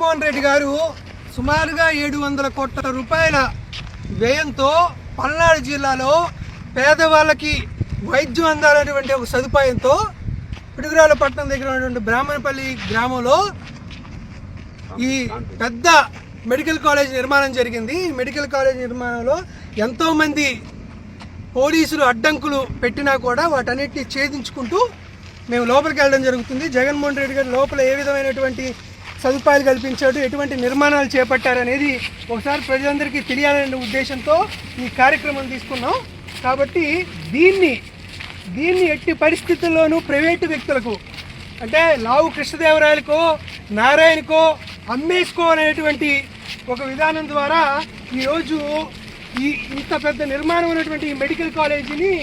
జగన్మోహన్ రెడ్డి గారు సుమారుగా 700 కోట్ల రూపాయల వ్యయంతో పల్నాడు జిల్లాలో పేదవాళ్ళకి వైద్యం అందాలనేటువంటి ఒక సదుపాయంతో పిడుగురాల పట్టణం దగ్గర ఉన్నటువంటి బ్రాహ్మణపల్లి గ్రామంలో ఈ పెద్ద మెడికల్ కాలేజ్ నిర్మాణం జరిగింది. ఈ మెడికల్ కాలేజ్ నిర్మాణంలో ఎంతోమంది పోలీసులు అడ్డంకులు పెట్టినా కూడా వాటన్నిటిని ఛేదించుకుంటూ మేము లోపలికి వెళ్ళడం జరుగుతుంది. జగన్మోహన్ రెడ్డి గారు లోపల ఏ విధమైనటువంటి సదుపాయాలు కల్పించాడు, ఎటువంటి నిర్మాణాలు చేపట్టారనేది ఒకసారి ప్రజలందరికీ తెలియాలనే ఉద్దేశంతో ఈ కార్యక్రమం తీసుకున్నాం. కాబట్టి దీన్ని ఎట్టి పరిస్థితుల్లోనూ ప్రైవేటు వ్యక్తులకు అంటే లావు కృష్ణదేవరాయలకో నారాయణకో అమ్మేసుకోవాలనేటువంటి ఒక విధానం ద్వారా ఈరోజు ఇంత పెద్ద నిర్మాణం ఉన్నటువంటి ఈ మెడికల్ కాలేజీని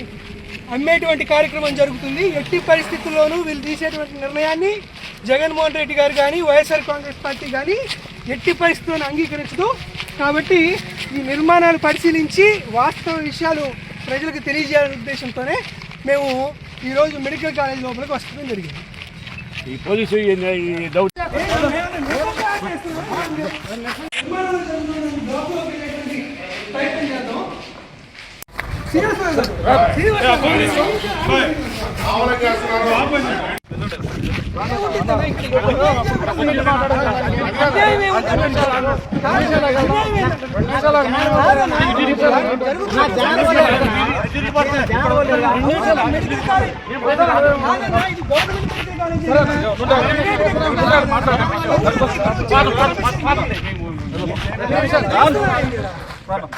అమ్మేటువంటి కార్యక్రమం జరుగుతుంది. ఎట్టి పరిస్థితుల్లోనూ వీళ్ళు తీసేటువంటి నిర్ణయాన్ని జగన్మోహన్ రెడ్డి గారు కానీ వైఎస్ఆర్ కాంగ్రెస్ పార్టీ కానీ ఎట్టి పరిస్థితులను అంగీకరించదు. కాబట్టి ఈ నిర్మాణాలు పరిశీలించి వాస్తవ విషయాలు ప్రజలకు తెలియజేయాలనే ఉద్దేశంతోనే మేము ఈరోజు మెడికల్ కాలేజ్ లోపలికి వస్తడం జరిగింది. ఈ పోలీసు